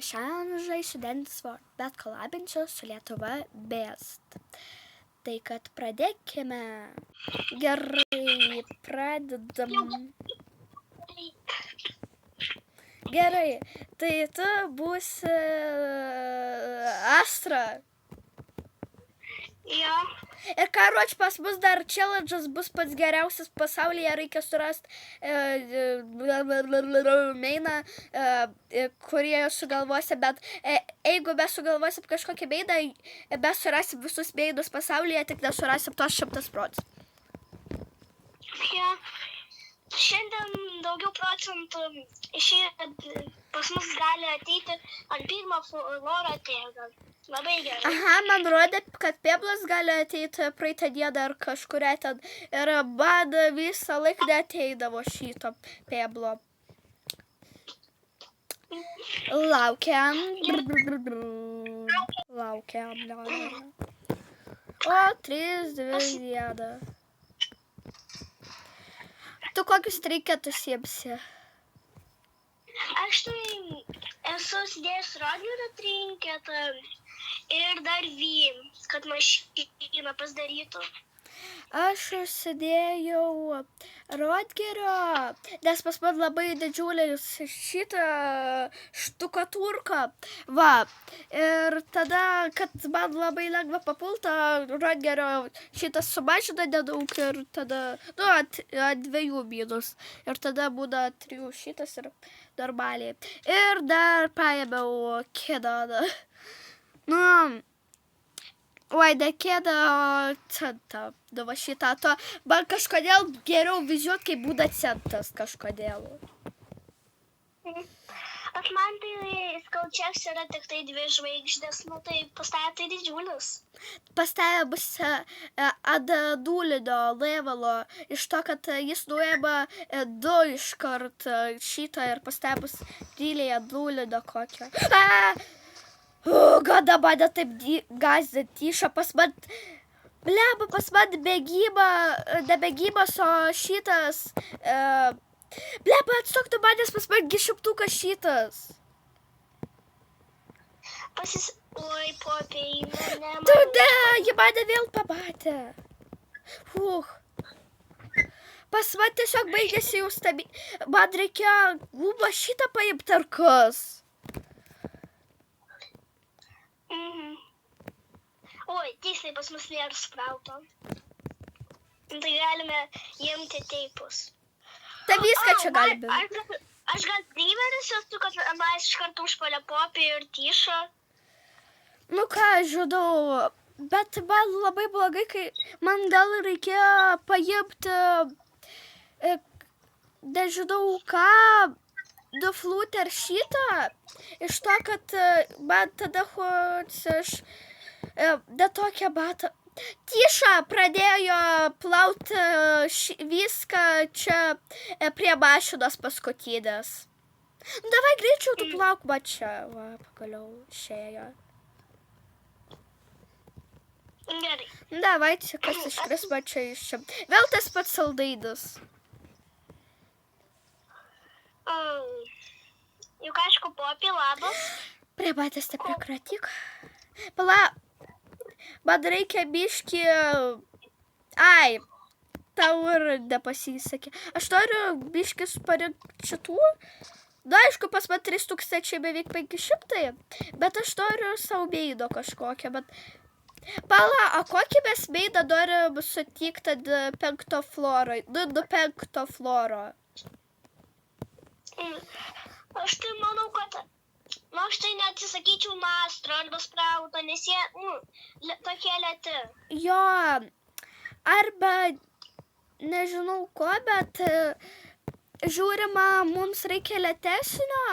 Šiandien žaisiu Dennis Ward, bet kolabinsiu su Lietuva Best. Tai kad pradėkime. Gerai, pradedam. Gerai, tai tu būsi Astra. Jo. Ir ką ruoč, pas mus dar challenge'as bus pats geriausias pasaulyje, reikia surasti meiną, kurie sugalvosi, bet jeigu mes sugalvosim kažkokį meiną, mes surasim visus meinus pasaulyje, tik nesurasim tos 100%. Jo. Šiandien daugiau procentų išėjo, pas mus gali ateiti ant pirmo floro tėgą. Labai gerai. Aha, man rodė, kad Peblas gali ateiti praeitą dieną ar kažkuria ten. Ir man visą laiką neateidavo šito Peblo. Laukiam. O, 3, 2, 1. Tu kokius reikėtus siemsi? Aš tai esu sudėjęs Rodgerio trinketą ir dar kad mašiną pasidarytų. Aš užsidėjau Rodgerio, nes pas man labai didžiulė šitą štukatūrką. Va, ir tada, kad man labai lengva papulta, Rodgerio šitas sumažina nedaug ir tada, ant 2 minus. Ir tada būna 3 šitas ir normaliai. Ir dar paėmiau Kedaną. Oi, nekėda, centą. Va šitą, to. Man kažkodėl geriau vizuot, kai būna centas kažkodėl. At man tai skaučiausia yra tik tai 2 žvaigždės, tai pastavė tai didžiulis. Pastavė bus ant nulinio levelo, iš to, kad jis nuėma 2 iškart šitą ir pastavė bus tyliai ant nulinio kokio. Gada mane taip gazdint tyša, pas man nebėgimas, o šitas, atstok tu manęs, pas man šimtukas šitas. Oi, popiai, Tu ne, ji mane vėl pamatė. Pas man tiesiog baigėsi jau man reikėjo gumą šitą paimti ar kas. Oi, tiksliai pas mus nėra sprauto. Tai galime imti teipus. Tai viską čia galime. Aš gal priveris esu, kad man iš karto užpalė popį ir tyšą. Nu ką, žinau, bet man labai blogai, kai man gal reikėjo paimti, nežinau ką, duflutę ar šitą, iš to, kad man tada aš ne tokia batą. Tyša pradėjo plauti viską čia prie mašinos paskutinės. Davai greičiau, tu plauk man čia. Va, pagaliau išėjo. Gerai. Davai, kas iškris man čia iš čia. Vėl tas pats saldainis. Juk aišku, popį, labas. Prie batės te prikratyk. Pala, man reikia biškį... Ai, tau ir nepasisakė. Aš noriu biškį parinkti šitų. Na, aišku, pas man 3000 beveik 500, bet aš noriu savo meido kažkokią, bet... Pala, o kokį mes meidą norim sutikti 5 floro? 5 floro. Aš tai manau, kad... aš tai neatsisakyčiau mastro arba sprauto, nes jie tokie lėti. Jo, arba nežinau ko, bet žiūrima, mums reikia lėtesnio.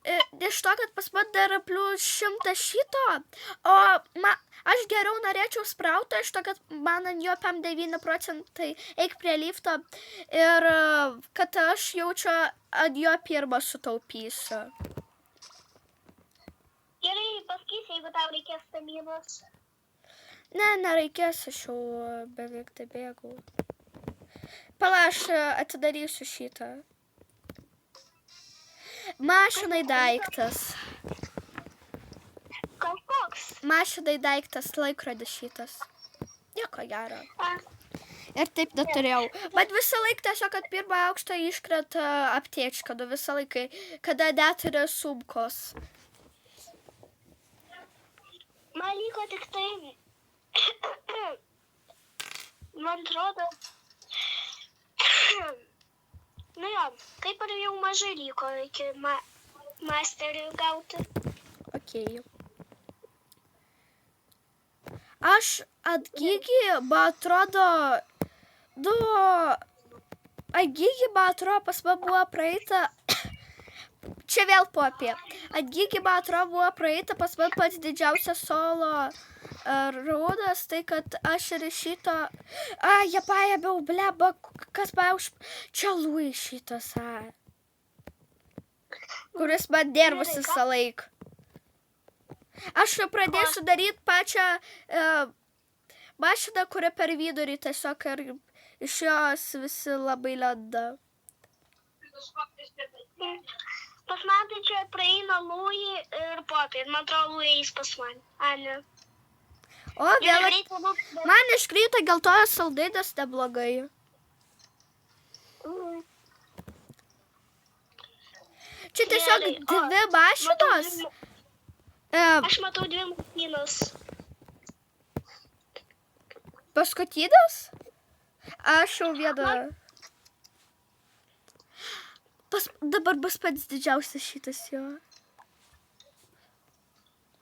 Iš to, kad pas man dar plus 100 šito, o aš geriau norėčiau sprauto, iš to, kad man ant jo 9% eik prie lifto ir kad aš jaučiu ant jo pirmą sutaupysiu. Gerai, pasakysi, jeigu tau reikės staminos. Ne, nereikės, aš jau beveik tai bėgau. Pala, aš atidarysiu šitą. Mašinai daiktas. mašinai daiktas laikrodis šitas. Nieko gero. A, Ir taip neturėjau. Bet visą laiką tiesiog, kad pirmą aukštą iškrenta aptėčką. Visą laiką, kada net yra sumkos. man liko tik tai, man atrodo, nu jo, kaip ir jau mažai liko iki masterį gauti. Okei. Aš atgygi, man atrodo, atgygi, man atrodo, pas man buvo praeita, čia vėl popė, atgygi, man atrodo, buvo praeita pas man pats didžiausias solo raudas, tai kad aš ir šito, jie paėmiau, bleba, kas man čia lui šitas, kuris man nervus visą laiką. Aš pradėsiu daryti pačią mašiną, kuri per vidurį tiesiog ir iš jos visi labai lenda. Pas man tai čia praeina Lui ir Popė. Man atrodo, Lui eis pas man. Ne. O, vėl man iškrito geltonas saldainis neblogai. Čia tiesiog dvi mašinos. Aš matau dvi mašinos. Paskutinis? Aš jau vieną. Dabar bus pats didžiausias šitas jo.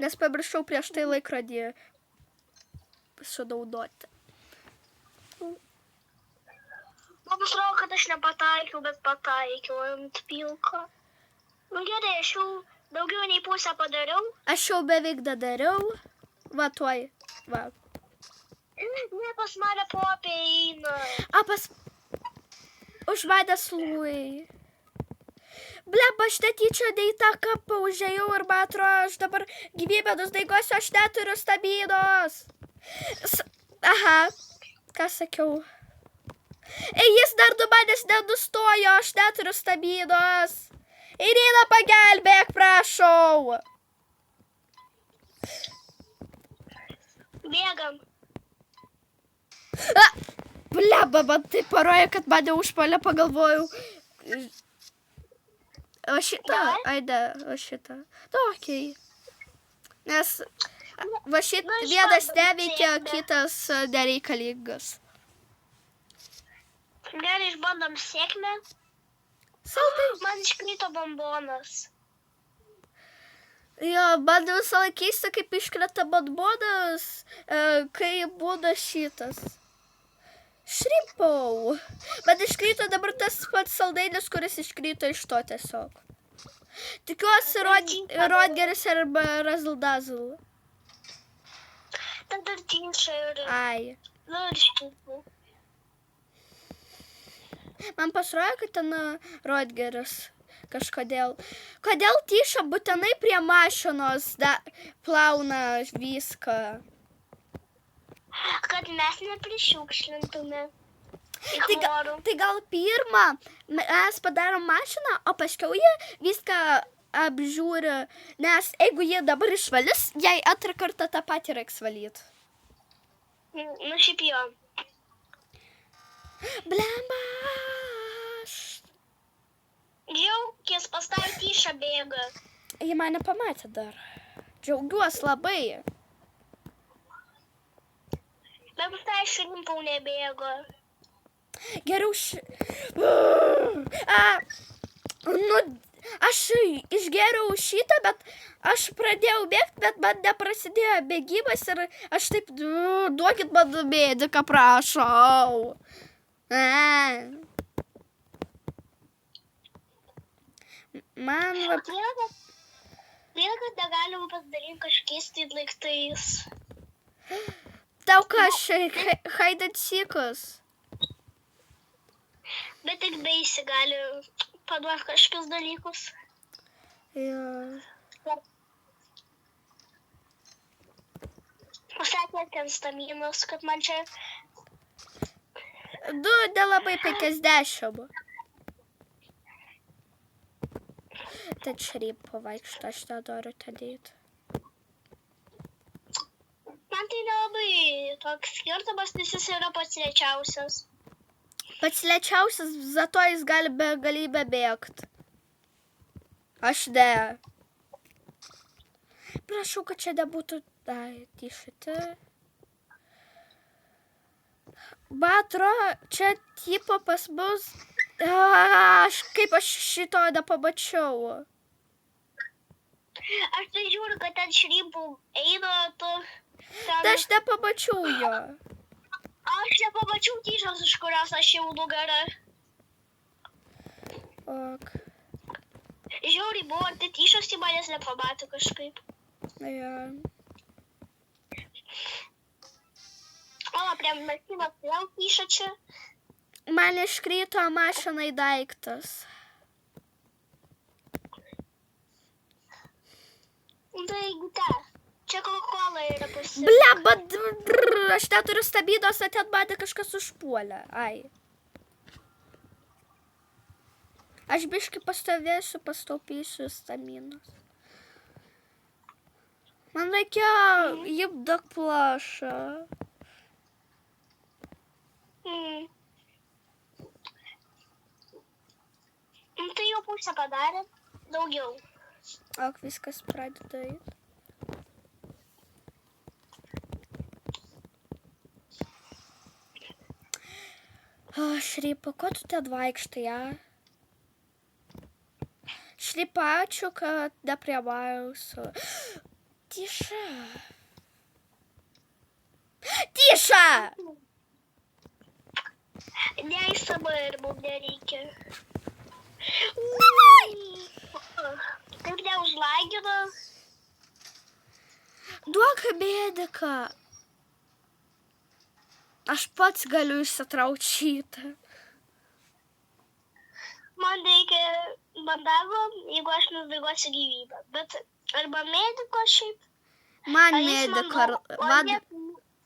Nes pamiršau prieš tai laikrodį sunaudoti. Man atrodo, kad aš nepataikiau, bet pataikiau ant pilko. Nu gerai, aš jau daugiau nei pusę padariau. Aš jau beveik dadariau. Va, tuoj. Va. Ne, pas mane Popė eina. Už manęs Lui. Bleba, aš netyčia ne į tą kampą užėjau ir man atrodo, aš dabar gyvybę nusdaigosiu, aš neturiu stamynos. Aha, ką sakiau. Jis dar du manęs nenustojo, aš neturiu stamynos. Irina, pagelbėk, prašau. Bėgam. Bleba, man tai paroja, kad mane užpalė, pagalvojau. O šitą? Ai, ne, o šitą. Nu, okei. Nes va šitą vienas neveikia, kitas nereikalingas. Gerai, išbandom sėkmę. Saldai. Man iškrito bombonas. Jo, man visą laiką keista, kaip iškrita bombonas, kai būna šitas. Šripau. Man iškrito dabar tas pats saldainis, kuris iškrito iš to tiesiog. Tikiuosi Rodgeris arba Razzle-Dazzle. Ten dar tinčia ir... Ai. Nu, ir šitų. Man pasirodė, kad ten Rodgeris kažkodėl. Kodėl Tyša būtinai prie mašinos plauna viską? Kad mes neprišiukšlintume. Tai gal pirmą mes padarom mašiną, o paskiau jie viską apžiūri, nes jeigu jie dabar išvalys, jai antrą kartą tą patį reiks valyti. Nu, šiaip jo. Blemba. Džiaugkis, pastav Tyša bėga. Jie mane pamatė dar. Džiaugiuosi labai. Bet pastav Šrimpau nebėgo. Geriau aš išgeriau šitą, bet aš pradėjau bėgti, bet man neprasidėjo bėgimas ir aš taip, duokit man mediką, prašau. Man va... Vėl, kad negalim pasidaryti kažkiais tai daiktais. Tau kažkaip hide and seekus. Bet tik beisi gali paduoti kažkokius dalykus. Jo. Pasakė ten staminos, kad man čia... 2 nelabai 50. Tad šaryp pavaikšto, aš tą noriu tą dėti. Man tai nelabai toks skirtumas, nes jis yra pats lėčiausias. Pats lėčiausias, zato jis gali begalybę bėgti. Aš ne. Prašau, kad čia nebūtų... Ai, tyšyti. Batro, čia tipo pas mus... Kaip aš šito nepamačiau. Aš tai žiūriu, kad ten šrypų eina, tu... Aš nepamačiau jo. Aš nepamačiau tyšos, iš kurios aš jau nugarą. Ok. Žiauriai buvo, tai tyšos į manęs nepamato kažkaip. Ja. O, prie mašinos vėl tyša čia. Man iškrito mašinai daiktas. Tai jeigu te, čia Coca-Cola yra pasi. Bleba, aš neturiu stabydos, ten mane kažkas užpuolė. Ai. Aš biškai pastovėsiu, pastaupysiu staminos. Man reikėjo jibdak plašą. Tai jau pusę padarė, daugiau. Ok, viskas pradeda eit. Šripa, ko tu ten vaikštai, ja? Šripa, ačiū, kad neprievausiu. Tyša. Tyša! Neįsama ir mums nereikia. Kaip neužlagino? Duok mediką. Aš pats galiu išsitraukt šitą. Man reikia bandago, jeigu aš nuviguosiu gyvybę. Bet arba mediko šiaip. Man mediko.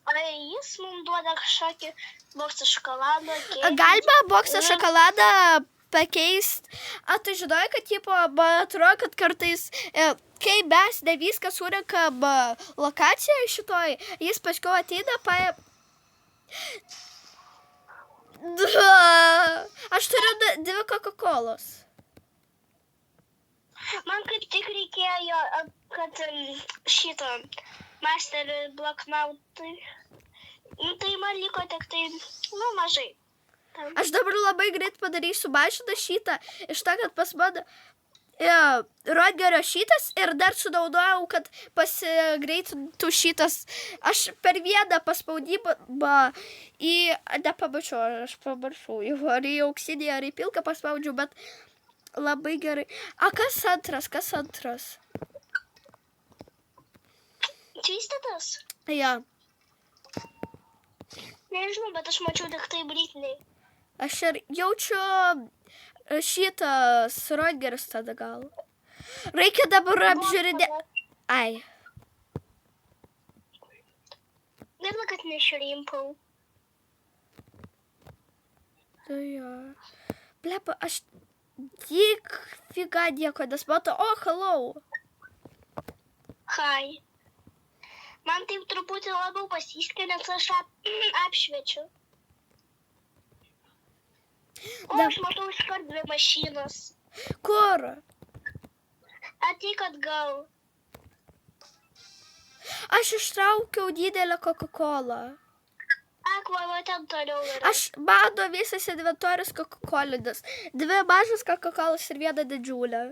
Ar jis mums duoda kažkokį boksą šokoladą? Galima boksą šokoladą pakeist. A, tu žinojai, kad man atrodo, kad kartais, kai mes ne viską surenkam lokacijoje šitoj, jis paskiau ateina Aš turiu 2 Coca-Colos. Man kaip tik reikėjo, kad šito master bloknautai. Tai man liko tik tai, mažai. Aš dabar labai greit padarysiu mašiną šitą, iš to, kad pas mano Rodgerio šitas ir dar sunaudojau, kad pasigreitintų šitas. Aš per vieną paspaudimą nepamačiau, aš pamiršau, ar į auksinį, ar į pilką paspaudžiau, bet labai gerai. A, kas antras? Twistedas? Ja. Nežinau, bet aš mačiau tik tai Britney. Aš ir jaučiu šitas Rodgeris tada gal. Reikia dabar apžiūrėti. Ai. Gaila, kad nešrimpau. Tai jo. Blepa, aš tik figa nieko nesmatau. O, hello. Hi. Man taip truputį labiau pasiskė, nes aš apšviečiu. O, aš matau iškart 2 mašinos. Kur? Ateik atgal. Aš ištraukiau didelę Coca-Colą. Ak, va ten toliau yra. Aš mano visas inventorius Coca-Colinis. 2 mažas Coca-Colas ir 1 didžiulė.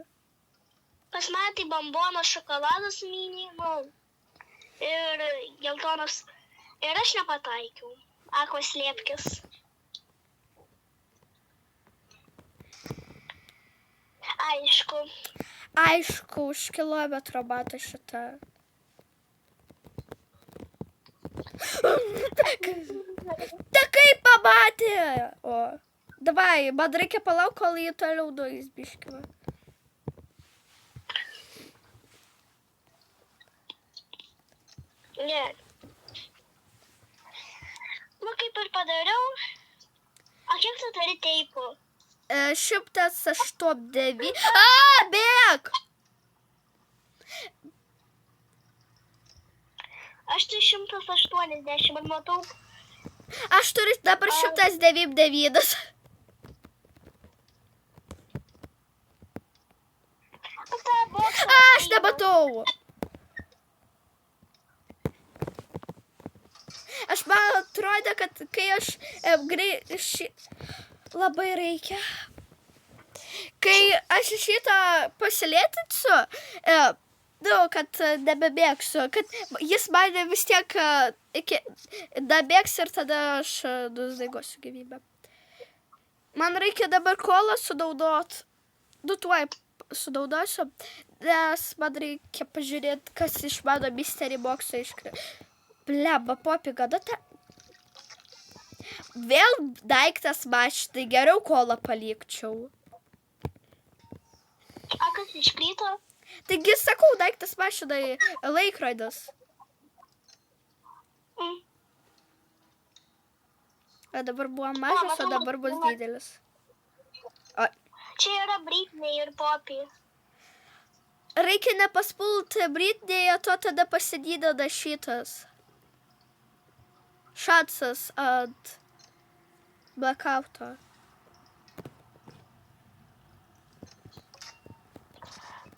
Pas mane tai bombono šokoladas mini, ir geltonas. Ir aš nepataikiau. Akvas liepkis. Aišku, už kilometro mato šitą. Ta kaip pamatė? O, davai, man reikia palauk, kol jį toliau nueis biškį. Ne. Kaip ir padariau. O kiek tu turi teipų? 108. Bėk! Aš tai 180, man matau. Aš turiu dabar 199. Aš nematau. Aš man atrodė, kad kai aš labai reikia. Kai aš šitą pasilėtinsiu, kad nebebėgsiu, kad jis mane vis tiek dabėgs ir tada aš nusidaigosiu gyvybę. Man reikia dabar kolą sunaudot. Tuoj sunaudosiu, nes man reikia pažiūrėti, kas iš mano mystery boxo iškrito. Bleba, Popi, kada ta... Vėl daiktas mašinai, geriau kolą palikčiau. A kas iškrito? Taigi, sakau, daiktas mašinai, laikrodis. A dabar buvo mažas, o dabar bus didelis. O. Čia yra Britney ir Popi. Reikia nepaspulti Britney, o to tada pasidydina šitas. Šansas ant blackouto.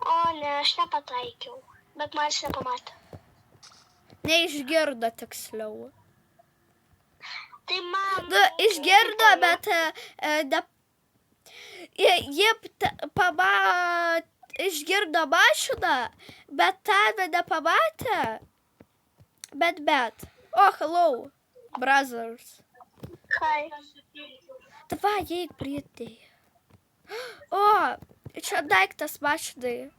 O ne, aš nepataikiau, bet man jis nepamatė. Neišgirdo tiksliau. Tai man... Išgirdo, bet jie išgirdo mašiną, bet tave nepamatė. Bet. Oh, hello, brothers. Hi. Davai, eik Britney. O, čia daiktas mašinai.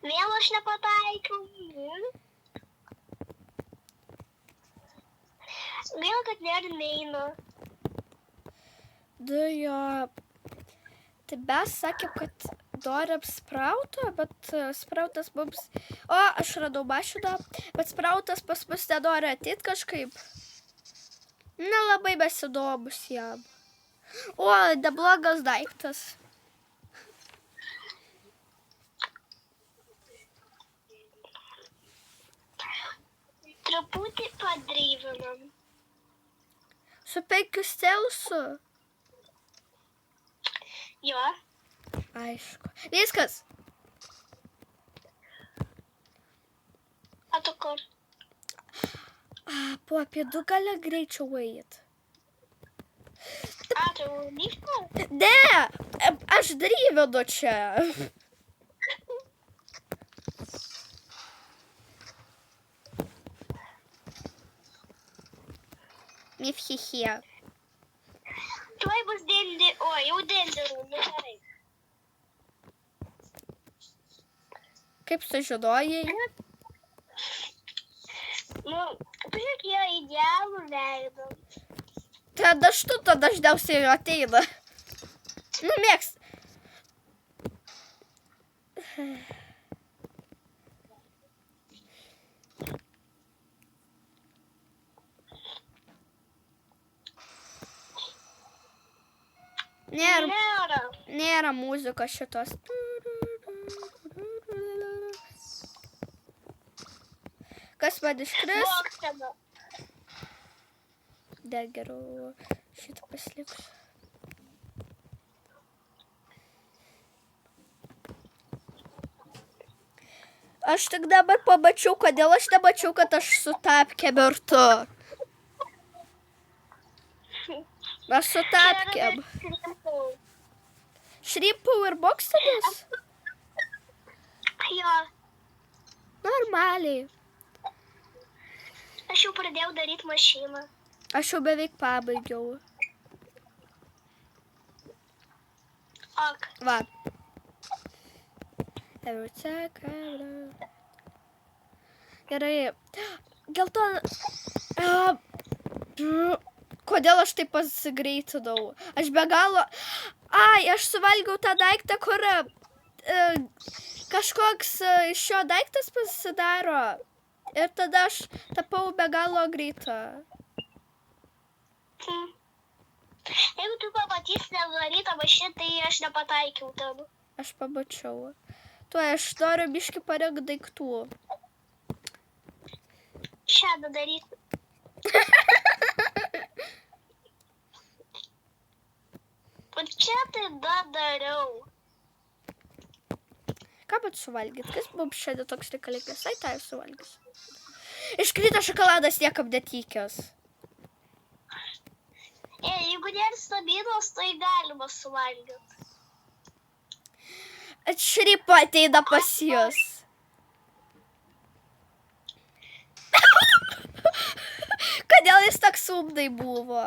Vėl aš nepataikiau. Vėl, kad neina. Jo. Tai mes sakėm, kad norim sprauto, bet sprautas mums... O, aš radau mašiną, bet sprautas pas mus nenori ateit kažkaip. Nelabai besidomus jam. O, neblogas daiktas. Truputį padreivinam. Su 5 Celsiu? Jo. Aišku. Viskas. A tu kur? Popi, tu gali greičiau eit. A, tu liftu? Ne, aš drivinu čia. Mifhichie. Tuoj bus dėlį... O, jau dėlį, gerai. Kaip sužinojai? Nu, pažiūrėk, jie idealų veidą. Tada štuto dažniausiai ateina. Nu, mėgst. Nėra muzikos šitos. Kas man iškris? Dar geriau šitą pasiliksiu. Aš tik dabar pamačiau, kodėl aš nemačiau, kad aš su tapkėm ir tu. Mes su tapkėm. Šrimpau ir bokstinis? Jo. Normaliai. Aš jau pradėjau daryti mašiną. Aš jau beveik pabaigiau. Ok. Va. Gerai. Gelton... Kodėl aš taip pasigreitinau? Aš be galo... Ai, aš suvalgiau tą daiktą, kur kažkoks iš šio daiktas pasidaro. Ir tada aš tapau be galo greitą. Jeigu tu pamatysi nevarytą mašiną, tai aš nepataikiau ten. Aš pamačiau. Tuoj aš noriu biškį parink daiktų. Šią daryti. Bet čia tai dariau. Ką pat suvalgyt? Kas mums šiandien toks reikalingas? Ai, tai suvalgys. Iškrito šokoladas niekam netykęs. Jeigu nėra stabilos, tai galima suvalgyti. Šripo ateina pas jūs. Kodėl jis toks sumdai buvo?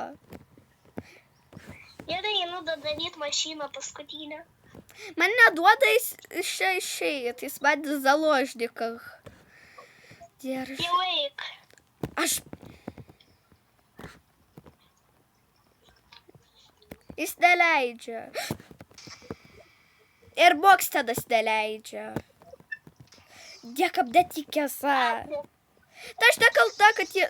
Gerai, einu daryti mašiną paskutinę. Man neduoda iš čia išeit, jis man zaложниках. Jau eik. Aš... Jis neleidžia. Ir Bokstedas neleidžia. Niekam netikėsa. Tai aš nekalta, kad jie...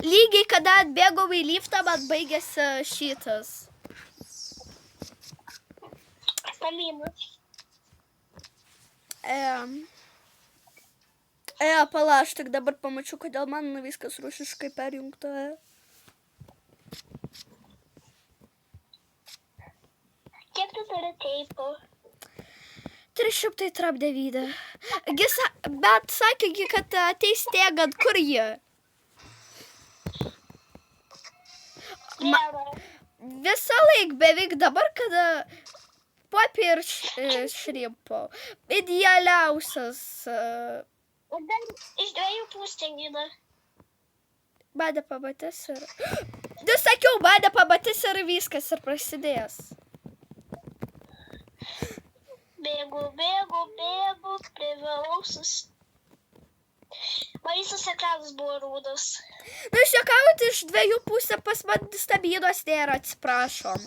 Lygiai, kada atbėgau į liftą, man baigėsi šitas. Staminas. Pala, aš tik dabar pamačiau, kodėl man viskas rusiškai perjungta. Kiek tu turi teipų? 300 trapdevydę. Bet sakė, kad ateis tiegant, kur jie? Visą laik beveik dabar, kada popir šrimpo. Idealiausias. Iš 2 pusę gina. Badė pamatys ir... Sakiau, badė pamatys ir viskas ir prasidės. Bėgu, privalau Man visas ekranas buvo rūdas. Nu, išjuokauti iš 2 pusę pas man stabilos nėra, atsiprašom.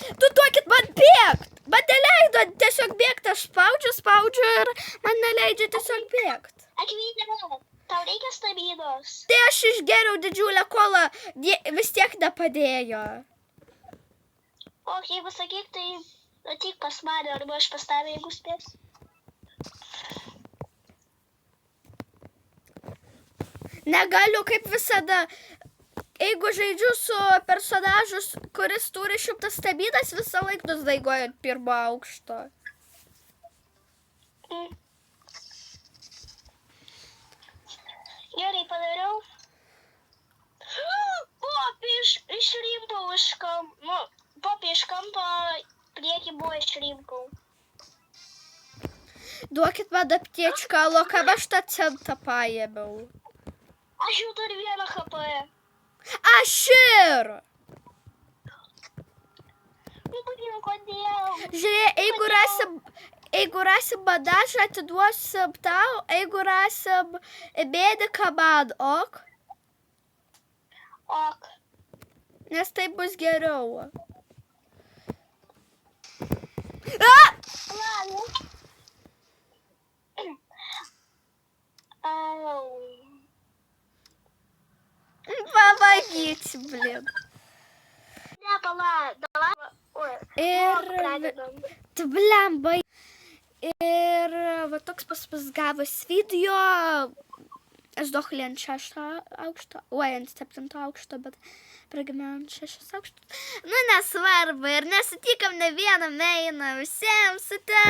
Tu duokit man bėgt! Man neleido tiesiog bėgti, aš spaudžiu ir man neleidžia tiesiog bėgti. Akvynė, tau reikia stabilos. Tai aš išgeriau didžiulę kolą, vis tiek nepadėjo. O, jeigu sakyk, tai ateik pas mane, arba aš pas tave, jeigu spės. Negaliu kaip visada. Jeigu žaidžiu su personažu, kuris turi 100 stabybės, visą laiką nusdaigoju ant 1 aukšto. Gerai, padariau. Popį išrimpau iš kampo. Popį iš kampo priekį buvo išrimpau. Duokit man aptiečką, lokam aš tą centą paėmiau. Aš jau turiu 1 HP. Aš ir! Nu, kodėl? Žiūrėk, jeigu rasim badažą, atiduosim tau, jeigu rasim mediką man, ok? Ok. Nes tai bus geriau. Помогите, блин. Ne, pala, davai. Ir... Blemba. Ir va toks pas gavus video. Aš dohli ant 6 aukšto. Oi, ant 7 aukšto, bet pragimėjau ant 6 aukšto. Nu, nesvarbu. Ir nesutikom ne vieną meiną. Visiems sute.